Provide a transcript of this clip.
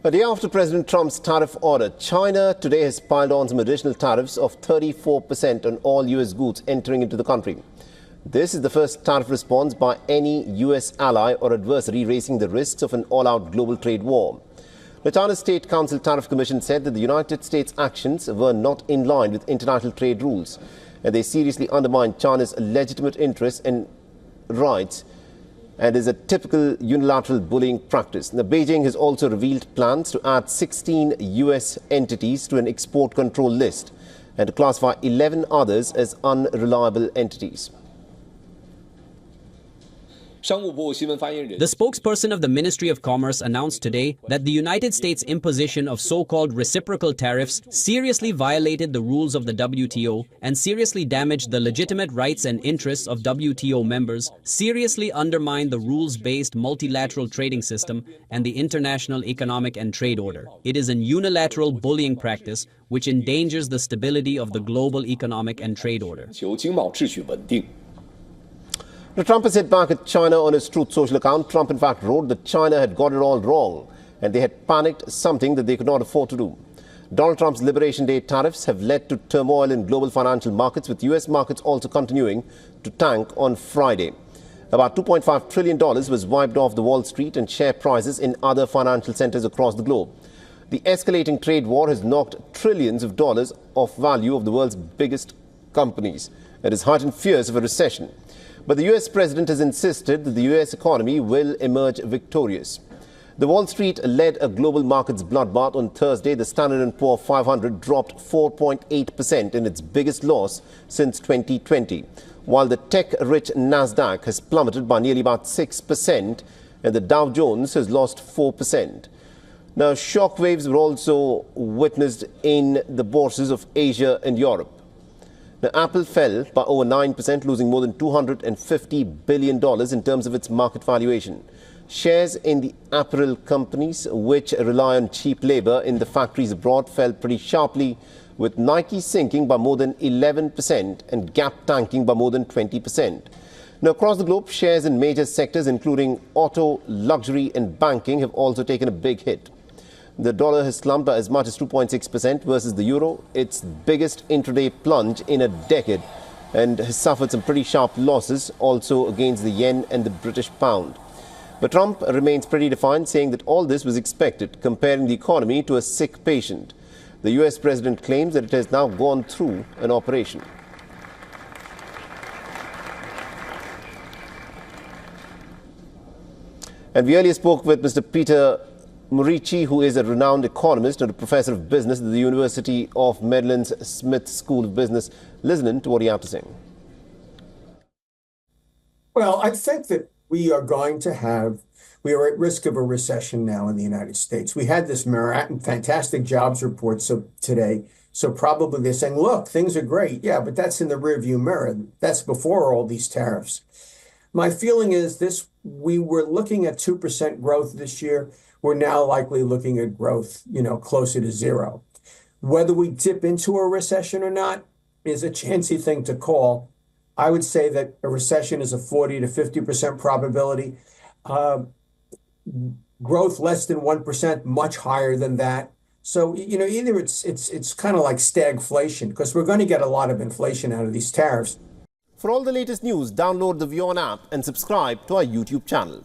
A day after President Trump's tariff order, China today has piled on some additional tariffs of 34% on all U.S. goods entering into the country. This is the first tariff response by any U.S. ally or adversary, raising the risks of an all-out global trade war. The China State Council Tariff Commission said that the United States' actions were not in line with international trade rules, and they seriously undermine China's legitimate interests and rights, and is a typical unilateral bullying practice. Now, Beijing has also revealed plans to add 16 U.S. entities to an export control list and to classify 11 others as unreliable entities. The spokesperson of the Ministry of Commerce announced today that the United States' imposition of so-called reciprocal tariffs seriously violated the rules of the WTO and seriously damaged the legitimate rights and interests of WTO members, seriously undermined the rules-based multilateral trading system and the international economic and trade order. It is an unilateral bullying practice which endangers the stability of the global economic and trade order. Now, Trump has hit back at China on his Truth Social account. Trump, in fact, wrote that China had got it all wrong and they had panicked, something that they could not afford to do. Donald Trump's Liberation Day tariffs have led to turmoil in global financial markets, with U.S. markets also continuing to tank on Friday. About $2.5 trillion was wiped off the Wall Street and share prices in other financial centers across the globe. The escalating trade war has knocked trillions of dollars off value of the world's biggest companies and has heightened fears of a recession. But the U.S. president has insisted that the U.S. economy will emerge victorious. The Wall Street led a global markets bloodbath on Thursday. The Standard & Poor's 500 dropped 4.8% in its biggest loss since 2020, while the tech-rich Nasdaq has plummeted by nearly about 6%, and the Dow Jones has lost 4%. Now, shockwaves were also witnessed in the bourses of Asia and Europe. Now, Apple fell by over 9%, losing more than $250 billion in terms of its market valuation. Shares in the apparel companies, which rely on cheap labor in the factories abroad, fell pretty sharply, with Nike sinking by more than 11% and Gap tanking by more than 20%. Now, across the globe, shares in major sectors, including auto, luxury and banking, have also taken a big hit. The dollar has slumped by as much as 2.6% versus the euro, its biggest intraday plunge in a decade, and has suffered some pretty sharp losses also against the yen and the British pound. But Trump remains pretty defiant, saying that all this was expected, comparing the economy to a sick patient. The US president claims that it has now gone through an operation. And we earlier spoke with Mr. Peter Murici, who is a renowned economist and a professor of business at the University of Maryland's Smith School of Business. Listen to what he had to say. Well, I think that we are at risk of a recession now in the United States. We had this fantastic jobs report today. So probably they're saying, look, things are great. Yeah, but that's in the rearview mirror. That's before all these tariffs. My feeling is we were looking at 2% growth this year. We're now likely looking at growth, closer to zero. Whether we dip into a recession or not is a chancy thing to call. I would say that a recession is a 40 to 50% probability. Growth less than 1%, much higher than that. So, either it's kind of like stagflation, because we're going to get a lot of inflation out of these tariffs. For all the latest news, download the WION app and subscribe to our YouTube channel.